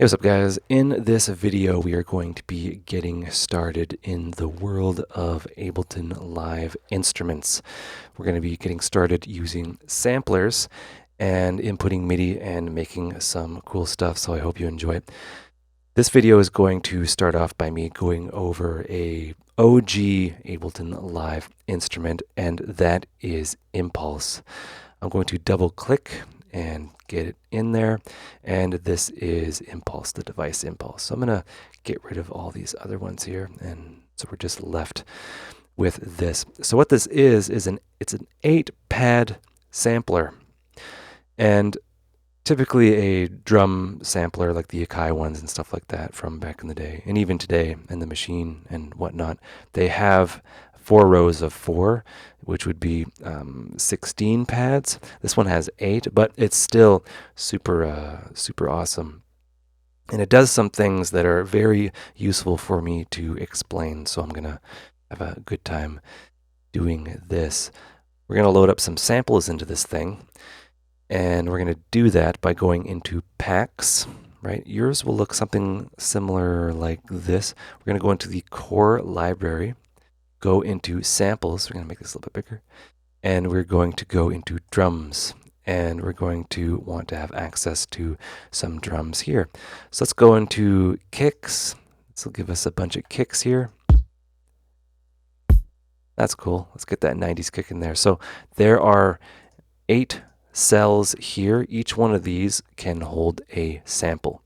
Hey, what's up guys? In this video we are going to be getting started in the world of Ableton Live instruments. We're going to be getting started using samplers and inputting MIDI and making some cool stuff, so I hope you enjoy it. This video is going to start off by me going over a OG Ableton Live instrument, and that is Impulse. I'm going to double click and get it in there, and this is Impulse, the device Impulse. So I'm going to get rid of all these other ones here, and so we're just left with this. So what this is it's an 8-pad sampler, and typically a drum sampler like the Akai ones and stuff like that from back in the day, and even today in the machine and whatnot, they have 4 rows of 4, which would be 16 pads. This one has 8, but it's still super awesome. And it does some things that are very useful for me to explain, so I'm going to have a good time doing this. We're going to load up some samples into this thing, and we're going to do that by going into packs. Right, yours will look something similar like this. We're going to go into the core library, go into samples. We're going to make this a little bit bigger, and we're going to go into drums, and we're going to want to have access to some drums here. So let's go into kicks. This will give us a bunch of kicks here. That's cool. Let's get that 90s kick in there. So there are 8 cells here. Each one of these can hold a sample,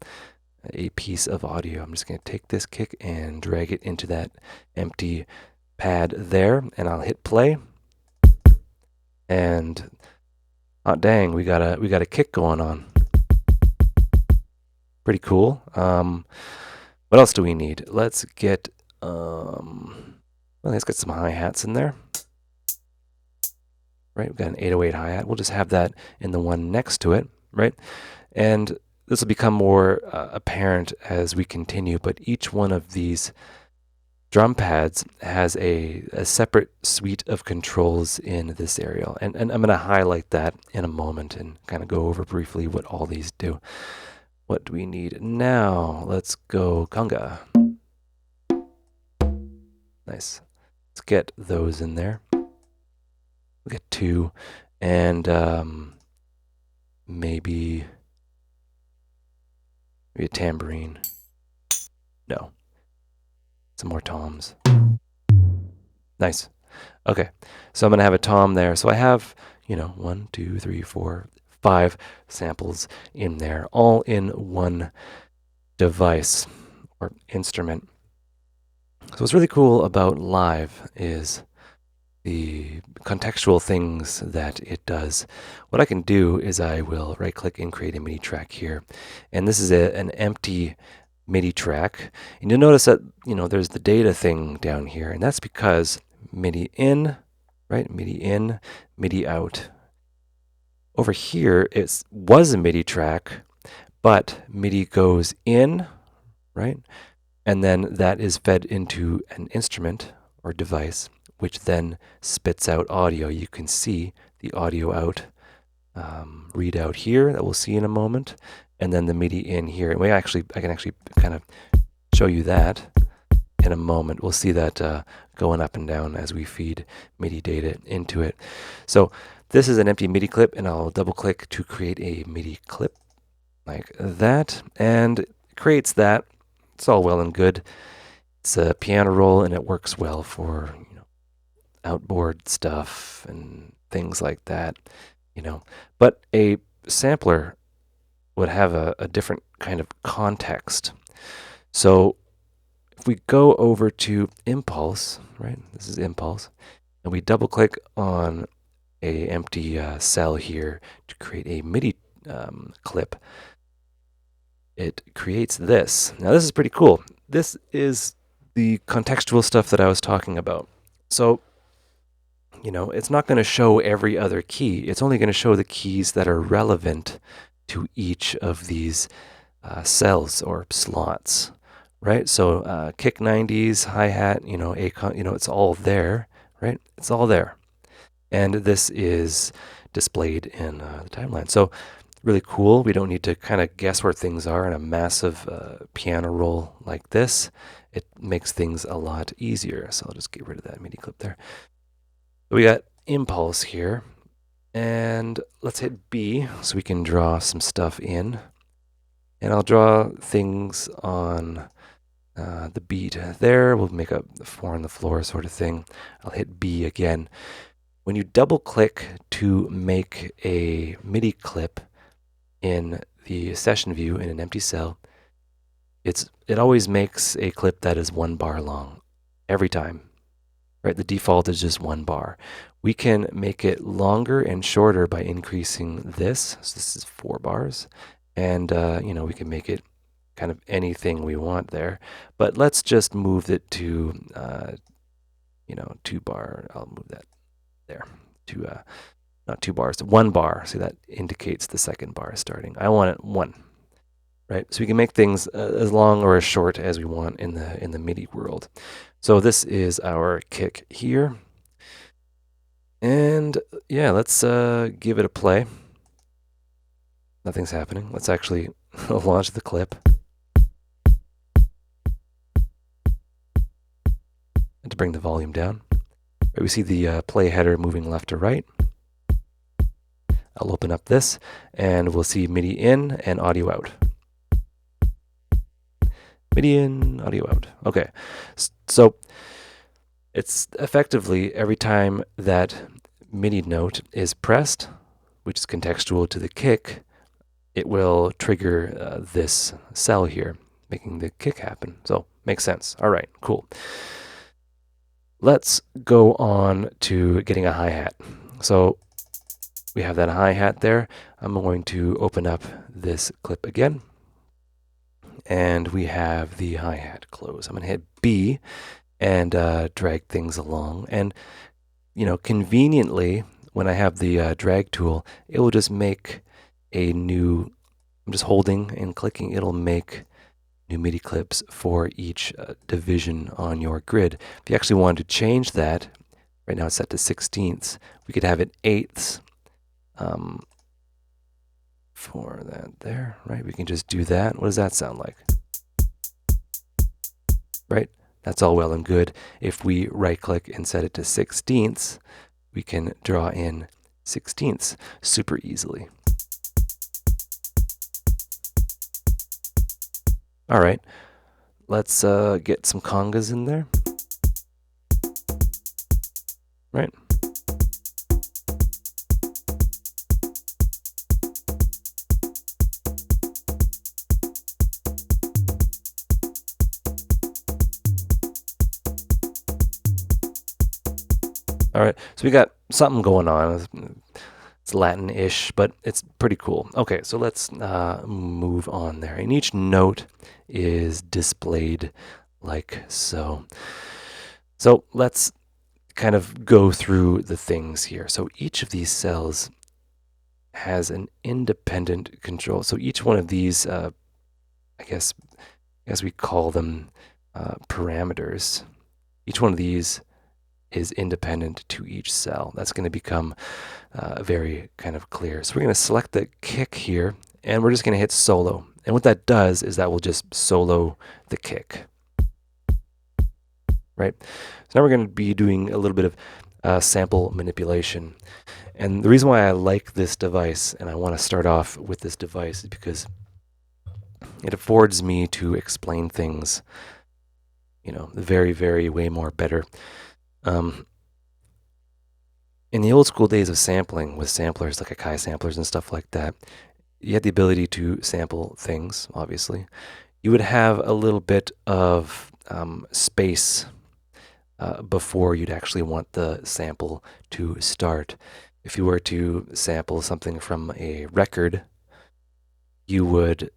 a piece of audio. I'm just going to take this kick and drag it into that empty pad there, and I'll hit play, and oh dang, we got a kick going on. Pretty cool. What else do we need? Let's get some hi-hats in there. Right, we've got an 808 hi-hat. We'll just have that in the one next to it, right? And this will become more apparent as we continue, but each one of these drum pads has a separate suite of controls in this area. And I'm going to highlight that in a moment and kind of go over briefly what all these do. What do we need now? Let's go conga. Nice. Let's get those in there. We'll get 2, and maybe a tambourine. No. Some more toms. Nice. Okay, so I'm going to have a tom there. So I have, 1, 2, 3, 4, 5 samples in there, all in one device or instrument. So what's really cool about Live is the contextual things that it does. What I can do is I will right-click and create a MIDI track here. And this is an empty MIDI track. And you'll notice that, there's the data thing down here. And that's because MIDI in, right? MIDI in, MIDI out. Over here, it was a MIDI track, but MIDI goes in, right? And then that is fed into an instrument or device, which then spits out audio. You can see the audio out readout here that we'll see in a moment, and then the MIDI in here. And I can actually kind of show you that in a moment. We'll see that going up and down as we feed MIDI data into it. So this is an empty MIDI clip, and I'll double click to create a MIDI clip like that, and it creates that. It's all well and good. It's a piano roll, and it works well for outboard stuff and things like that, But a sampler would have a different kind of context. So if we go over to Impulse, right? This is Impulse, and we double click on a empty cell here to create a MIDI clip. It creates this. Now this is pretty cool. This is the contextual stuff that I was talking about. So it's not going to show every other key. It's only going to show the keys that are relevant to each of these cells or slots, right? So kick 90s, hi-hat, it's all there, right? It's all there. And this is displayed in the timeline. So really cool. We don't need to kind of guess where things are in a massive piano roll like this. It makes things a lot easier. So I'll just get rid of that MIDI clip there. We got impulse here. And let's hit B so we can draw some stuff in. And I'll draw things on the beat there. We'll make a 4 on the floor sort of thing. I'll hit B again. When you double click to make a MIDI clip in the session view in an empty cell, it always makes a clip that is 1 bar long every time. Right? The default is just 1 bar. We can make it longer and shorter by increasing this. So this is 4 bars. And, we can make it kind of anything we want there. But let's just move it to, 2 bar. I'll move that there to, not 2 bars, 1 bar. See, that indicates the second bar is starting. I want it 1. Right? So we can make things as long or as short as we want in the MIDI world. So this is our kick here. And yeah, let's give it a play. Nothing's happening. Let's actually launch the clip. And to bring the volume down. Right, we see the play header moving left to right. I'll open up this and we'll see MIDI in and audio out. MIDI in, audio out. Okay, so it's effectively every time that MIDI note is pressed, which is contextual to the kick, it will trigger this cell here, making the kick happen. So makes sense. All right, cool. Let's go on to getting a hi-hat. So we have that hi-hat there. I'm going to open up this clip again. And we have the hi-hat close. I'm going to hit B and drag things along. And, conveniently, when I have the drag tool, it will just make a new, I'm just holding and clicking, it'll make new MIDI clips for each division on your grid. If you actually wanted to change that, right now it's set to 16ths, we could have it 8ths. For that there, right? We can just do that. What does that sound like? Right? That's all well and good. If we right click and set it to 16ths, we can draw in 16ths super easily. All right, let's get some congas in there. Right? All right, so we got something going on. It's Latin-ish, but it's pretty cool. Okay, so let's move on there. And each note is displayed like so. So let's kind of go through the things here. So each of these cells has an independent control. So each one of these, I guess we call them parameters. Each one of these is independent to each cell. That's going to become very kind of clear. So we're going to select the kick here, and we're just going to hit solo. And what that does is that will just solo the kick. Right? So now we're going to be doing a little bit of sample manipulation. And the reason why I like this device, and I want to start off with this device, is because it affords me to explain things, very, very way more better. In the old school days of sampling with samplers like Akai samplers and stuff like that, you had the ability to sample things, obviously. You would have a little bit of space before you'd actually want the sample to start. If you were to sample something from a record, you would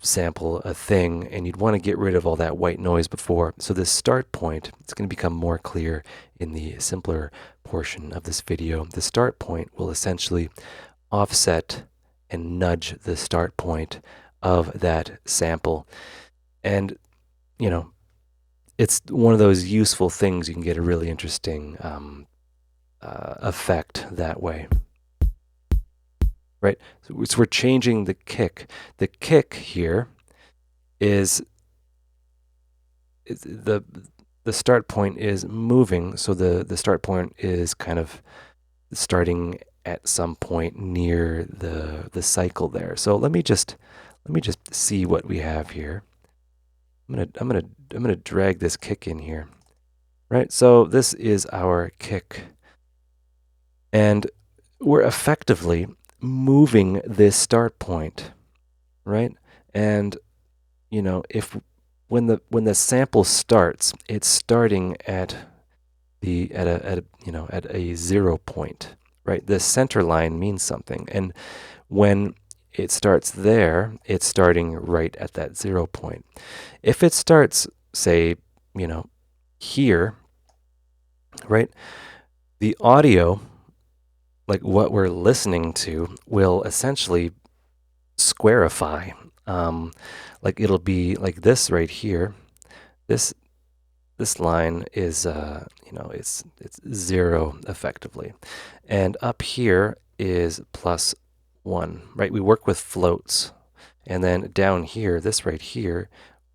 sample a thing and you'd want to get rid of all that white noise before. So this start point, it's going to become more clear in the simpler portion of this video. The start point will essentially offset and nudge the start point of that sample. And, it's one of those useful things. You can get a really interesting effect that way. right? So we're changing the kick. The kick here is the start point is moving, so the start point is kind of starting at some point near the cycle there. So let me just see what we have here. I'm gonna drag this kick in here. Right? So this is our kick. And we're effectively moving this start point, right? And you know, if when the sample starts, it's starting at a 0 point, right? The center line means something, and when it starts there, it's starting right at that 0 point. If it starts, say, here, right, the audio, like what we're listening to, will essentially squarify. Like it'll be like this right here. This line is it's 0 effectively, and up here is +1, right? We work with floats, and then down here, this right here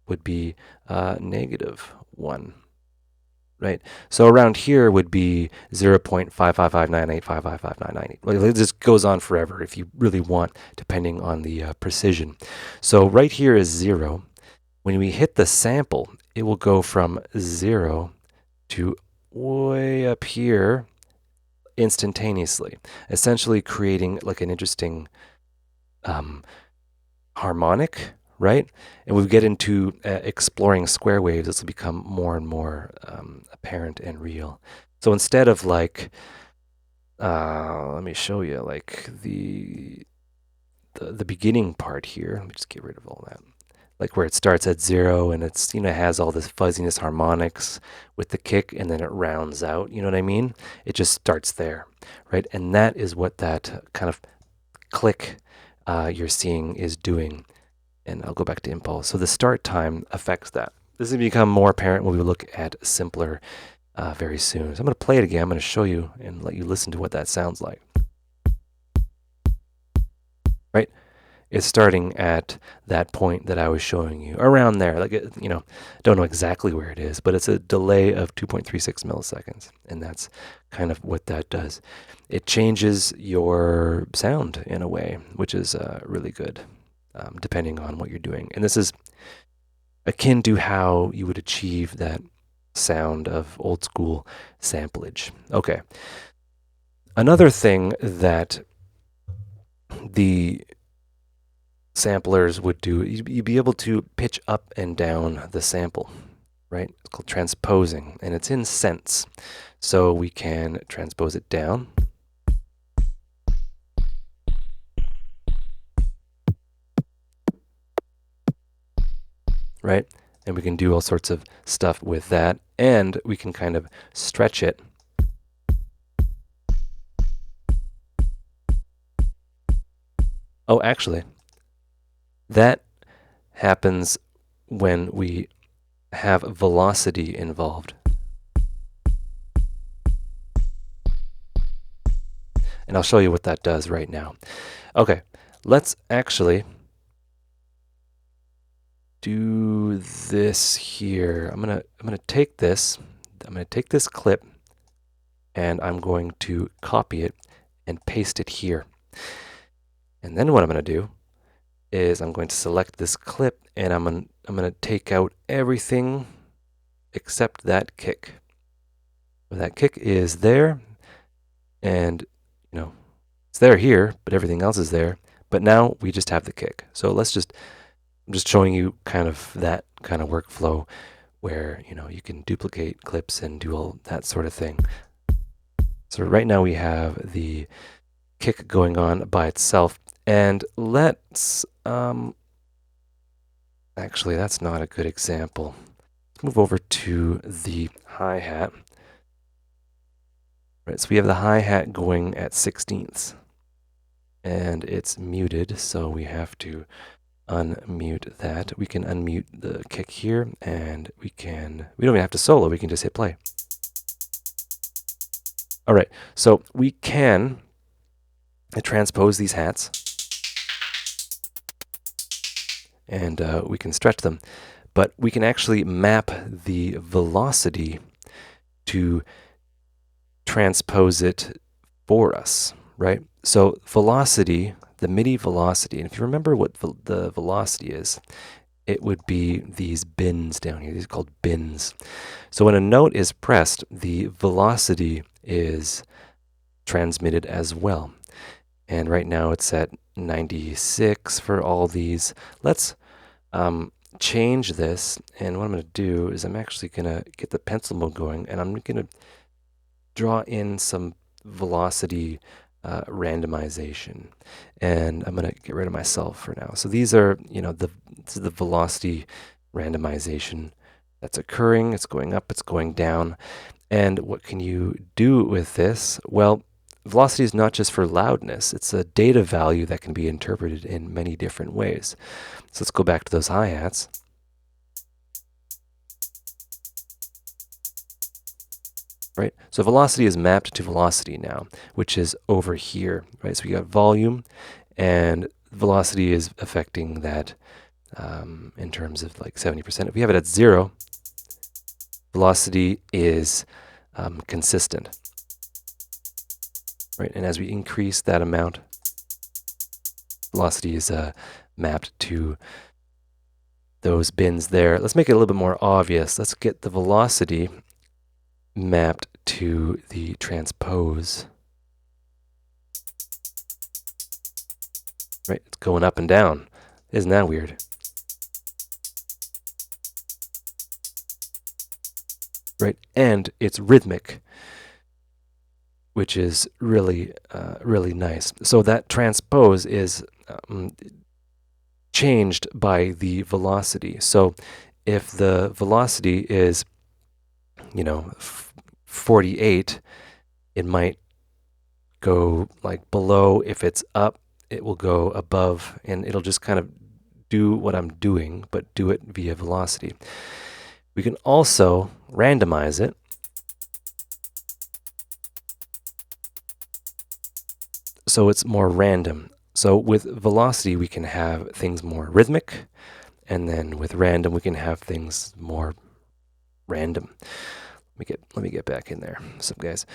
would be -1, right? So around here would be 0.55598555598. Well, it just goes on forever if you really want, depending on the precision. So right here is 0. When we hit the sample, it will go from 0 to way up here instantaneously, essentially creating like an interesting harmonic, right? And we get into exploring square waves, this will become more and more apparent and real. So instead of like, let me show you like the beginning part here. Let me just get rid of all that. Like where it starts at 0 and it's, has all this fuzziness harmonics with the kick, and then it rounds out, you know what I mean? It just starts there, right? And that is what that kind of click you're seeing is doing. And I'll go back to impulse. So the start time affects that. This will become more apparent when we look at simpler very soon. So I'm going to play it again. I'm going to show you and let you listen to what that sounds like. Right? It's starting at that point that I was showing you, around there. Like, don't know exactly where it is, but it's a delay of 2.36 milliseconds. And that's kind of what that does. It changes your sound in a way, which is really good, depending on what you're doing. And this is akin to how you would achieve that sound of old school samplage. Okay. Another thing that the samplers would do, you'd be able to pitch up and down the sample, right? It's called transposing, and it's in cents. So we can transpose it down. Right? And we can do all sorts of stuff with that, and we can kind of stretch it. Oh, actually, that happens when we have velocity involved. And I'll show you what that does right now. Okay, let's actually do this here. I'm gonna take this clip, and I'm going to copy it and paste it here. And then what I'm gonna do is I'm going to select this clip, and I'm gonna take out everything except that kick. That kick is there, and it's there here, but everything else is there. But now we just have the kick. So I'm just showing you kind of that kind of workflow where you can duplicate clips and do all that sort of thing. So right now we have the kick going on by itself, and let's actually, that's not a good example. Let's move over to the hi-hat. Right, so we have the hi-hat going at 16ths, and it's muted, so we have to unmute that. We can unmute the kick here, and we don't even have to solo, we can just hit play. All right, so we can I transpose these hats, and we can stretch them. But we can actually map the velocity to transpose it for us, right? So velocity, the MIDI velocity, and if you remember what the velocity is, it would be these bins down here. These are called bins. So when a note is pressed, the velocity is transmitted as well. And right now it's at 96 for all these. Let's change this. And what I'm going to do is I'm actually going to get the pencil mode going, and I'm going to draw in some velocity randomization. And I'm going to get rid of myself for now. So these are, this is the velocity randomization that's occurring. It's going up, it's going down. And what can you do with this? Well, velocity is not just for loudness. It's a data value that can be interpreted in many different ways. So let's go back to those hi-hats. Right? So velocity is mapped to velocity now, which is over here, right? So we got volume, and velocity is affecting that in terms of like 70%. If we have it at 0, velocity is consistent, right? And as we increase that amount, velocity is mapped to those bins there. Let's make it a little bit more obvious. Let's get the velocity mapped to the transpose. Right, it's going up and down. Isn't that weird? Right, and it's rhythmic, which is really, really nice. So that transpose is changed by the velocity. So if the velocity is, 48, it might go like below. If it's up, it will go above, and it'll just kind of do what I'm doing, but do it via velocity. We can also randomize it. So it's more random. So with velocity, we can have things more rhythmic, and then with random, we can have things more random. Let me get back in there, some guys.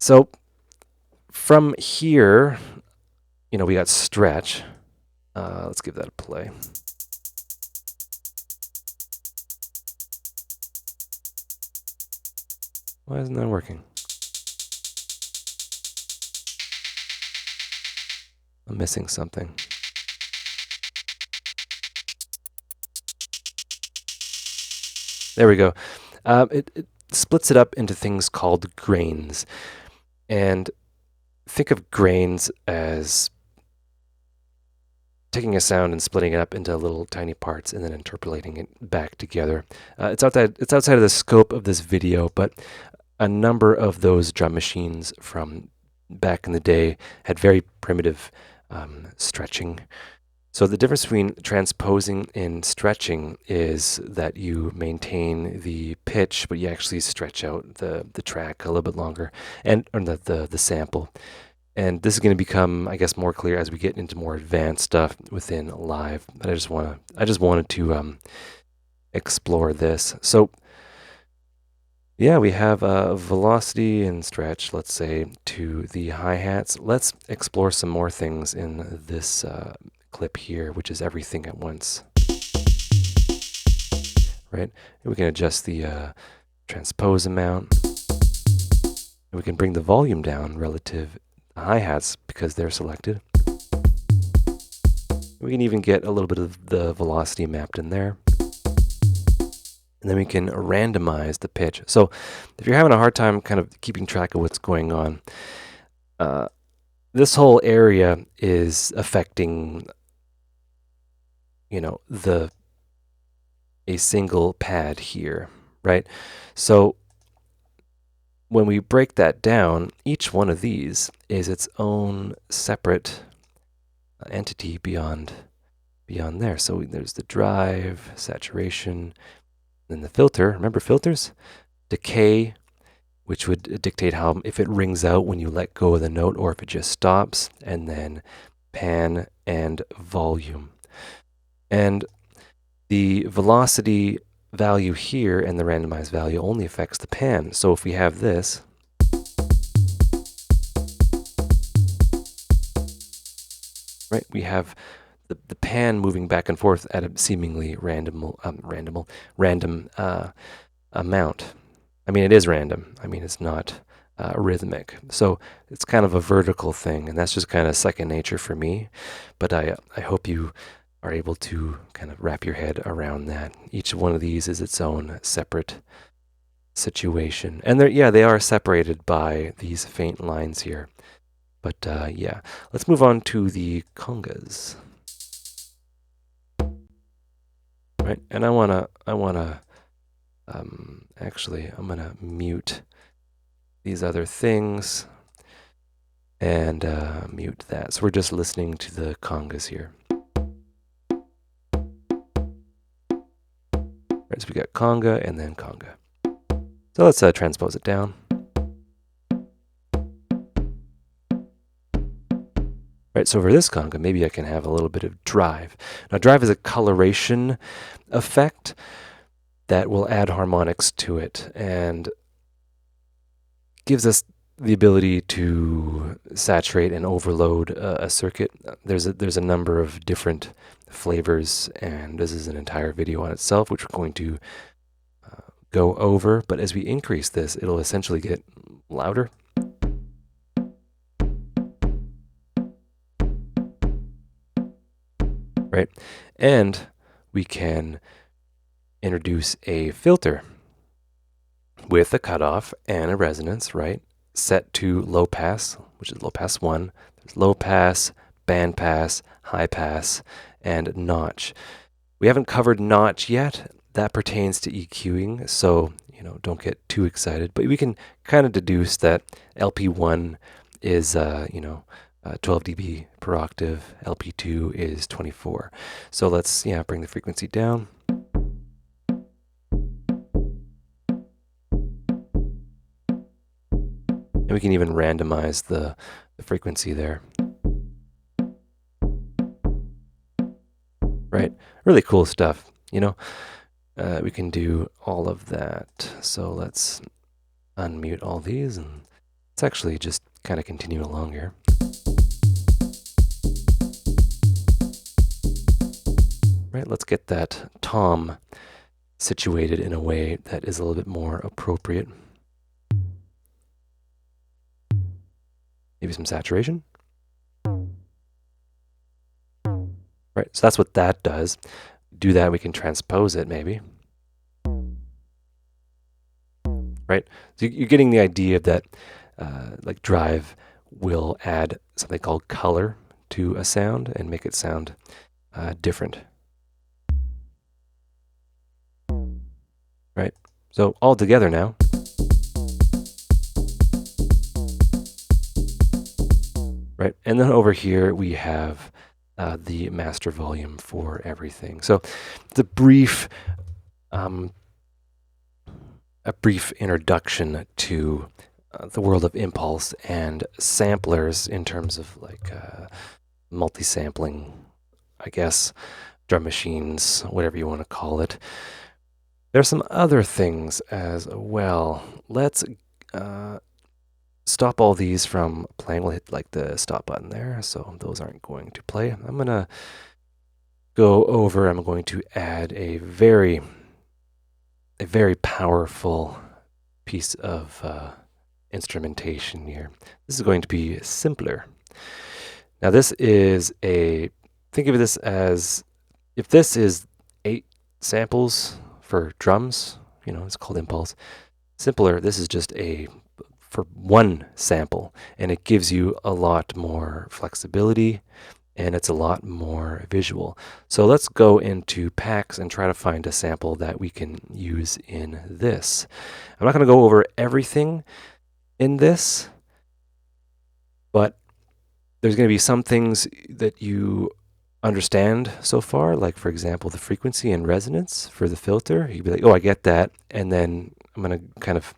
So from here, we got stretch. Let's give that a play. Why isn't that working? I'm missing something. There we go. It splits it up into things called grains. And think of grains as taking a sound and splitting it up into little tiny parts and then interpolating it back together. It's outside of the scope of this video, but a number of those drum machines from back in the day had very primitive stretching. So the difference between transposing and stretching is that you maintain the pitch, but you actually stretch out the track a little bit longer, or the sample. And this is going to become, I guess, more clear as we get into more advanced stuff within Live. But I just wanted to explore this. So yeah, we have velocity and stretch, let's say, to the hi-hats. Let's explore some more things in this clip here, which is everything at once. Right? And we can adjust the transpose amount. And we can bring the volume down relative to hi-hats because they're selected. We can even get a little bit of the velocity mapped in there. And then we can randomize the pitch. So if you're having a hard time kind of keeping track of what's going on, this whole area is affecting, a single pad here, right? So when we break that down, each one of these is its own separate entity beyond there. So there's the drive, saturation, then the filter. Remember filters? Decay, which would dictate how, if it rings out when you let go of the note or if it just stops, and then pan and volume. And the velocity value here and the randomized value only affects the pan. So if we have this, right, we have the pan moving back and forth at a seemingly random amount. I mean, it is random. I mean, it's not rhythmic. So it's kind of a vertical thing, and that's just kind of second nature for me. But I hope you are able to kind of wrap your head around that. Each one of these is its own separate situation. And they are separated by these faint lines here. But yeah, let's move on to the congas. Right, and actually, I'm gonna mute these other things and mute that. So we're just listening to the congas here. Right, so we got conga and then conga. So let's transpose it down. Right, so for this conga, maybe I can have a little bit of drive. Now, drive is a coloration effect that will add harmonics to it and gives us the ability to saturate and overload a circuit. There's a number of different flavors, and this is an entire video on itself, which we're going to go over. But as we increase this, it'll essentially get louder. Right, and we can introduce a filter with a cutoff and a resonance, right? Set to low pass, which is low pass 1. There's low pass, band pass, high pass, and notch. We haven't covered notch yet. That pertains to EQing, so don't get too excited. But we can kind of deduce that LP1 is 12 dB per octave, LP2 is 24. So let's bring the frequency down. And we can even randomize the frequency there. Right, really cool stuff, we can do all of that. So let's unmute all these, and let's actually just kind of continue along here. Right, let's get that tom situated in a way that is a little bit more appropriate. Maybe some saturation. Right, so that's what that does. Do that, we can transpose it maybe. Right, so you're getting the idea that like drive will add something called color to a sound and make it sound different. Right, so all together now. Right, and then over here we have the master volume for everything. So it's a brief introduction to the world of impulse and samplers in terms of like multi-sampling, I guess, drum machines, whatever you want to call it. There's some other things as well. Let's stop all these from playing. We'll hit like the stop button there, so those aren't going to play. I'm gonna go over, I'm going to add a very powerful piece of instrumentation here. This is going to be simpler. Now this is think of this as, if this is 8 samples for drums, it's called impulse. Simpler, this is just for one sample, and it gives you a lot more flexibility, and it's a lot more visual. So let's go into packs and try to find a sample that we can use in this. I'm not going to go over everything in this, but there's going to be some things that you understand so far, like for example the frequency and resonance for the filter. You'd be like, oh, I get that, and then I'm going to kind of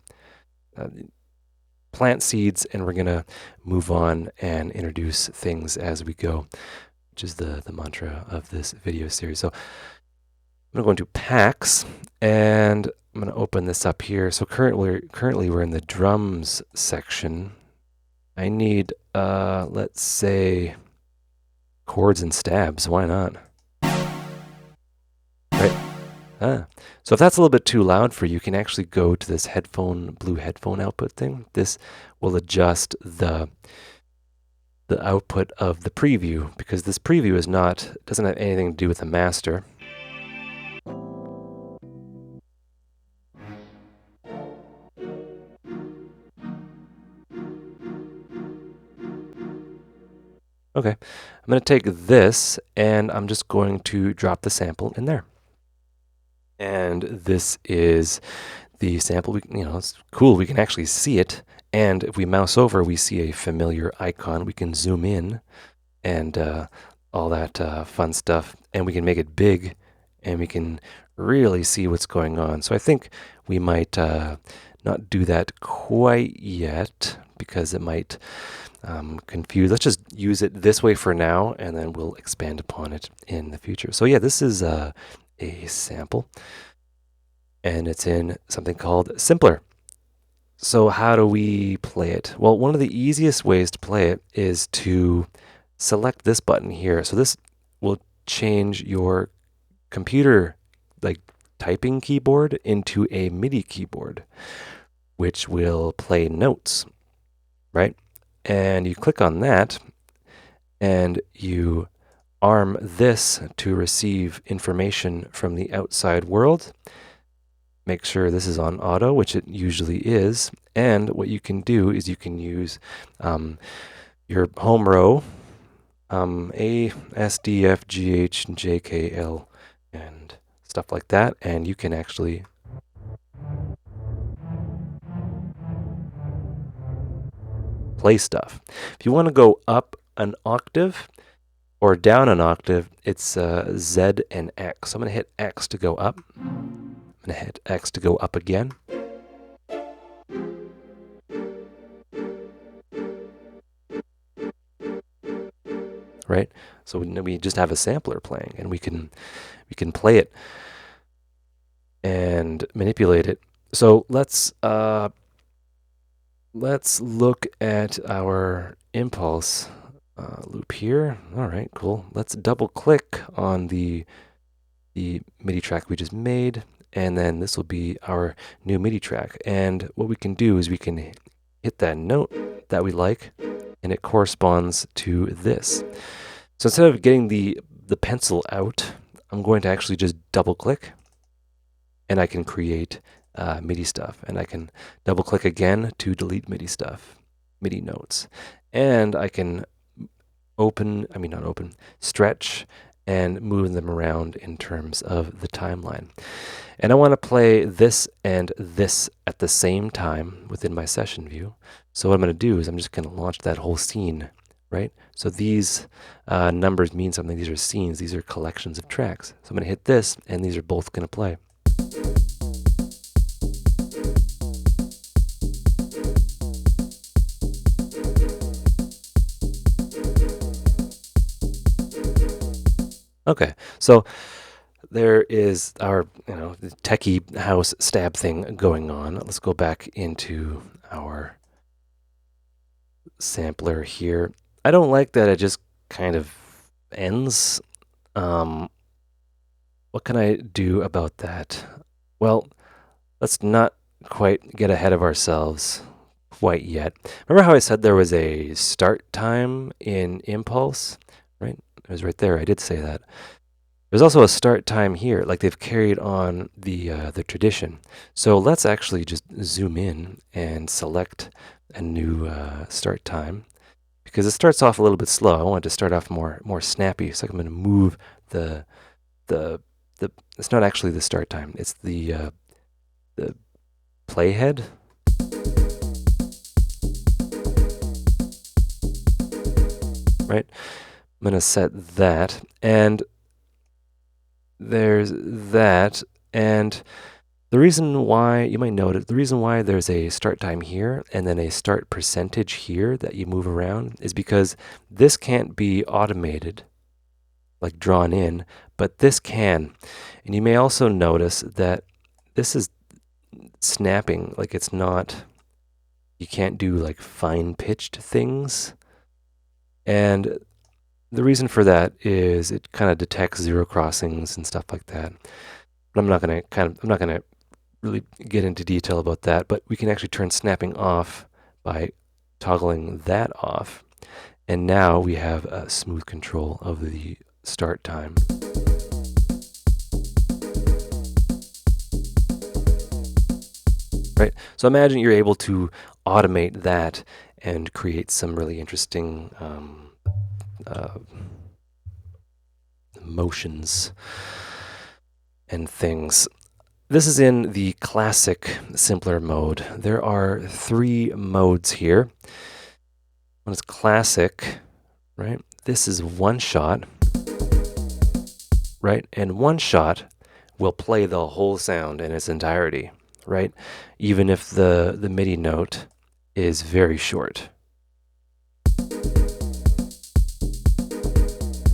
plant seeds, and we're going to move on and introduce things as we go, which is the mantra of this video series. So I'm going to go into packs, and I'm going to open this up here. So currently we're in the drums section. I need, let's say, chords and stabs. Why not? Right. So if that's a little bit too loud for you, you can actually go to this blue headphone output thing. This will adjust the output of the preview, because this preview doesn't have anything to do with the master. Okay, I'm going to take this and I'm just going to drop the sample in there. And this is the sample. It's cool. We can actually see it. And if we mouse over, we see a familiar icon. We can zoom in and all that fun stuff. And we can make it big, and we can really see what's going on. So I think we might not do that quite yet, because it might confuse. Let's just use it this way for now, and then we'll expand upon it in the future. So yeah, this is a sample, and it's in something called Simpler. So how do we play it? Well, one of the easiest ways to play it is to select this button here. So this will change your computer, like typing keyboard, into a MIDI keyboard, which will play notes, right? And you click on that, and you arm this to receive information from the outside world. Make sure this is on auto, which it usually is. And what you can do is you can use your home row, A, S, D, F, G, H, J, K, L, and stuff like that. And you can actually play stuff. If you want to go up an octave or down an octave, it's Z and X. So I'm going to hit X to go up. I'm going to hit X to go up again. Right? So we just have a sampler playing, and we can play it and manipulate it. So let's look at our impulse loop here. All right, cool. Let's double click on the MIDI track we just made, and then this will be our new MIDI track. And what we can do is we can hit that note that we like, and it corresponds to this. So instead of getting the pencil out, I'm going to actually just double click, and I can create MIDI stuff. And I can double click again to delete MIDI stuff, MIDI notes. And I can stretch and move them around in terms of the timeline. And I want to play this and this at the same time within my session view. So what I'm going to do is I'm just going to launch that whole scene, right? So these numbers mean something. These are scenes. These are collections of tracks. So I'm going to hit this, and these are both going to play. Okay, so there is our techie house stab thing going on. Let's go back into our sampler here. I don't like that it just kind of ends. What can I do about that? Well, let's not quite get ahead of ourselves quite yet. Remember how I said there was a start time in Impulse, right? It was right there. I did say that. There's also a start time here, like they've carried on the tradition. So let's actually just zoom in and select a new start time, because it starts off a little bit slow. I want it to start off more snappy. So I'm going to move the it's not actually the start time. It's the playhead. Right? I'm going to set that, and there's that, and The reason why, you might notice, the reason why there's a start time here and then a start percentage here that you move around is because this can't be automated, like drawn in, but this can. And you may also notice that this is snapping, like it's not, you can't do like fine pitched things. And the reason for that is it kind of detects zero crossings and stuff like that. But I'm not gonna really get into detail about that, but we can actually turn snapping off by toggling that off. And now we have a smooth control of the start time. Right? So imagine you're able to automate that and create some really interesting motions and things. This is in the classic simpler mode. There are 3 modes here. When it's classic, right? This is one shot, right? And one shot will play the whole sound in its entirety, right? Even if the MIDI note is very short.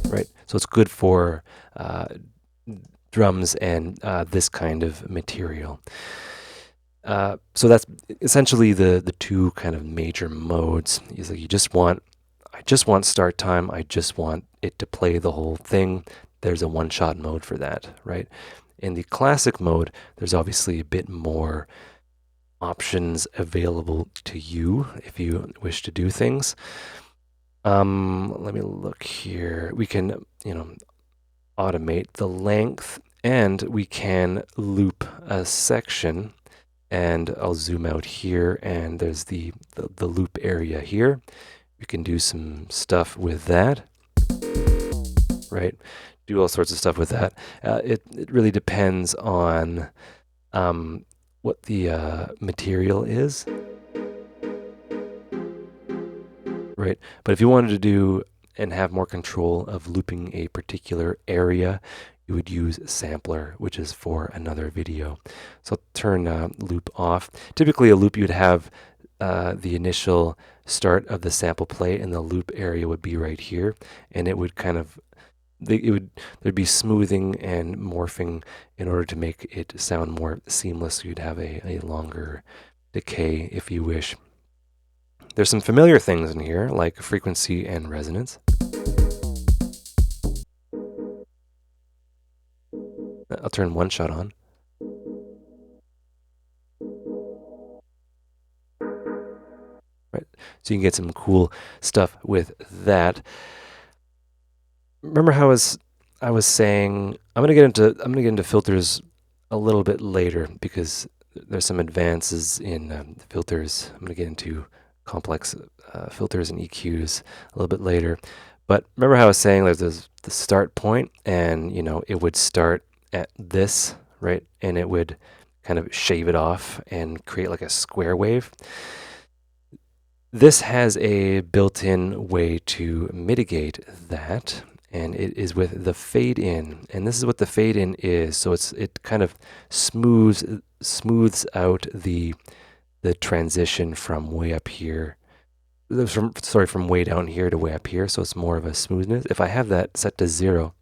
Right? So it's good for drums and this kind of material. So that's essentially the 2 kind of major modes. Is like I just want start time. I just want it to play the whole thing. There's a one-shot mode for that, right? In the classic mode, there's obviously a bit more options available to you if you wish to do things. Let me look here. We can, automate the length, and we can loop a section. And I'll zoom out here, and there's the loop area here. You can do some stuff with that, right? Do all sorts of stuff with that. It really depends on what the material is, right? But if you wanted to do and have more control of looping a particular area, you would use sampler, which is for another video. So I'll turn loop off. Typically a loop, you'd have the initial start of the sample play, and the loop area would be right here, and it would kind of, there'd be smoothing and morphing in order to make it sound more seamless. So you'd have a longer decay if you wish. There's some familiar things in here like frequency and resonance. I'll turn one shot on. Right, so you can get some cool stuff with that. Remember how I was saying I'm gonna get into filters a little bit later because there's some advances in filters. I'm gonna get into complex filters and EQs a little bit later. But remember how I was saying there's the start point, and it would start at this, right? And it would kind of shave it off and create like a square wave. This has a built-in way to mitigate that, and it is with the fade in. And this is what the fade in is. So it kind of smooths out the transition from way up here. From way down here to way up here. So it's more of a smoothness. If I have that set to 0,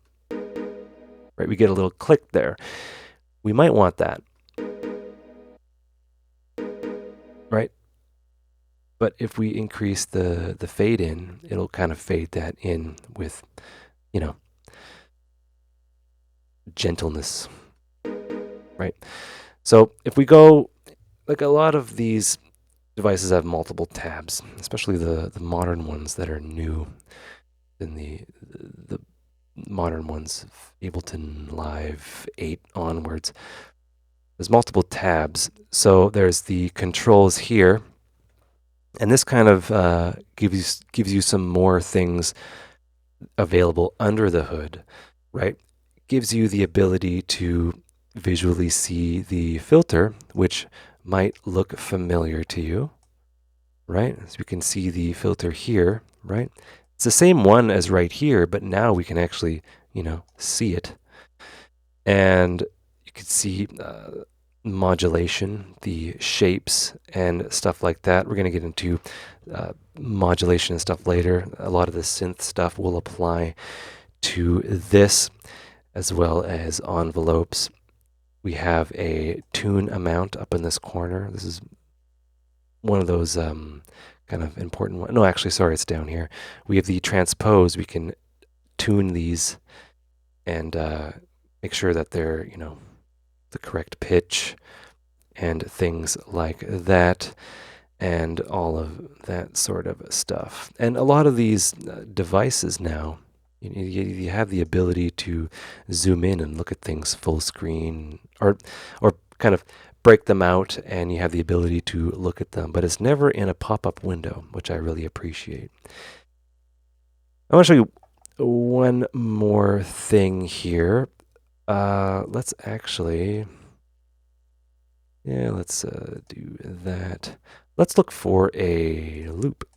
right, we get a little click there. We might want that, right? But if we increase the fade in, it'll kind of fade that in with, gentleness, right? So if we go, like a lot of these devices have multiple tabs, especially the modern ones that are new than the modern ones, Ableton Live 8 onwards. There's multiple tabs. So there's the controls here, and this kind of gives you some more things available under the hood, right? Gives you the ability to visually see the filter, which might look familiar to you, right? So we can see the filter here, right? It's the same one as right here, but now we can actually, see it. And you can see modulation, the shapes and stuff like that. We're going to get into modulation and stuff later. A lot of the synth stuff will apply to this, as well as envelopes. We have a tune amount up in this corner. This is one of those kind of important ones. No, actually, sorry, it's down here. We have the transpose. We can tune these and make sure that they're, the correct pitch and things like that, and all of that sort of stuff. And a lot of these devices now, you have the ability to zoom in and look at things full screen, or kind of break them out, and you have the ability to look at them, but it's never in a pop-up window, which I really appreciate. I want to show you one more thing here. Let's actually, let's do that. Let's look for a loop.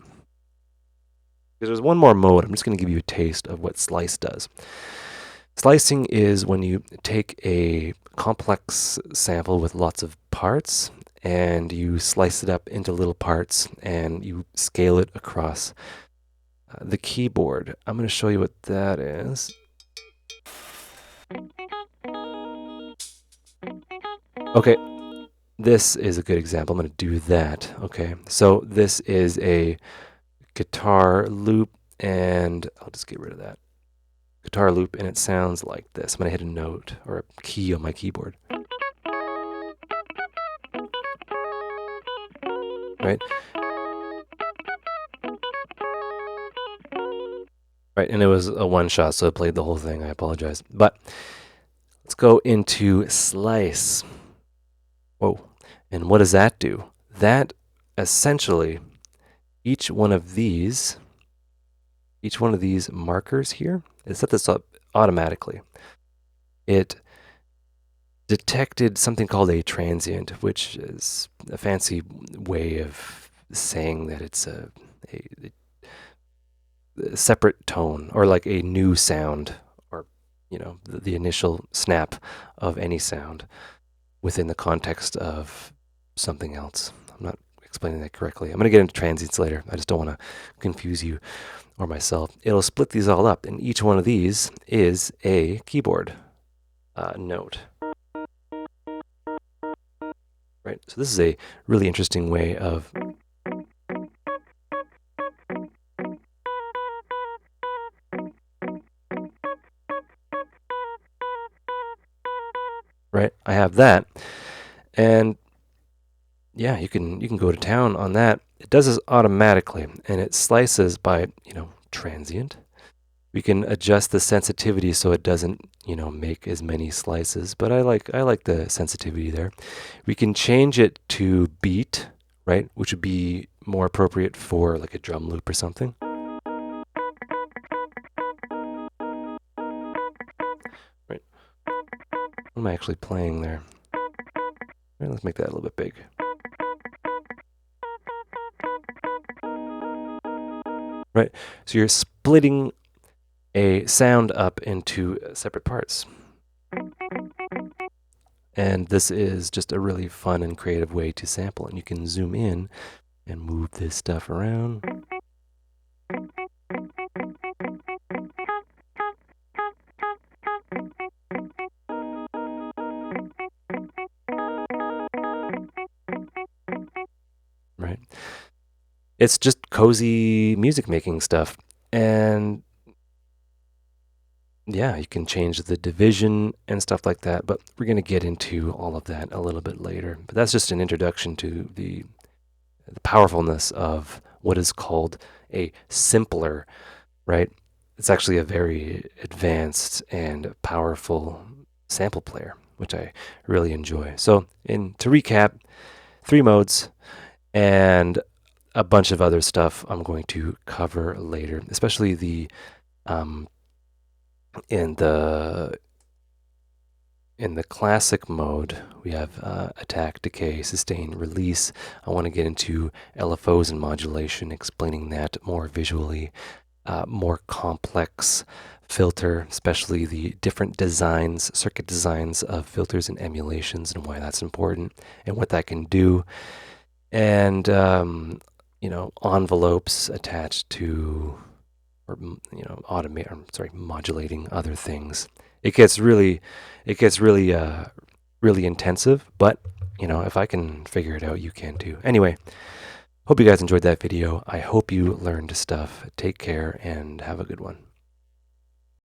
There's one more mode. I'm just going to give you a taste of what slice does. Slicing is when you take a complex sample with lots of parts and you slice it up into little parts and you scale it across the keyboard. I'm going to show you what that is. Okay, this is a good example. I'm going to do that. Okay, so this is a guitar loop, and I'll just get rid of that. Guitar loop, and it sounds like this. I'm going to hit a note or a key on my keyboard. Right? Right, and it was a one shot, so it played the whole thing. I apologize. But let's go into slice. Whoa. And what does that do? That essentially, each one of these markers here, it set this up automatically. It detected something called a transient, which is a fancy way of saying that it's a separate tone, or like a new sound, or the initial snap of any sound within the context of something else. I'm not explaining that correctly. I'm going to get into transients later. I just don't want to confuse you or myself. It'll split these all up, and each one of these is a keyboard note. Right. So this is a really interesting way of right. I have that, and yeah, you can go to town on that. It does this automatically, and it slices by transient. We can adjust the sensitivity so it doesn't make as many slices, but I like the sensitivity there. We can change it to beat, right, which would be more appropriate for like a drum loop or something. Right. What am I actually playing there? Right, let's make that a little bit big. Right, so you're splitting a sound up into separate parts. And this is just a really fun and creative way to sample. And you can zoom in and move this stuff around. Right. It's just cozy music making stuff. And yeah, you can change the division and stuff like that, but we're going to get into all of that a little bit later. But that's just an introduction to the powerfulness of what is called a simpler, right? It's actually a very advanced and powerful sample player, which I really enjoy. So to recap, 3 modes and a bunch of other stuff I'm going to cover later, especially the in the classic mode, we have attack, decay, sustain, release. I want to get into LFOs and modulation, explaining that more visually more complex filter, especially the different designs, circuit designs of filters and emulations, and why that's important and what that can do. And envelopes attached to, or modulating other things. It gets really, really intensive. But if I can figure it out, you can too. Anyway, hope you guys enjoyed that video. I hope you learned stuff. Take care and have a good one.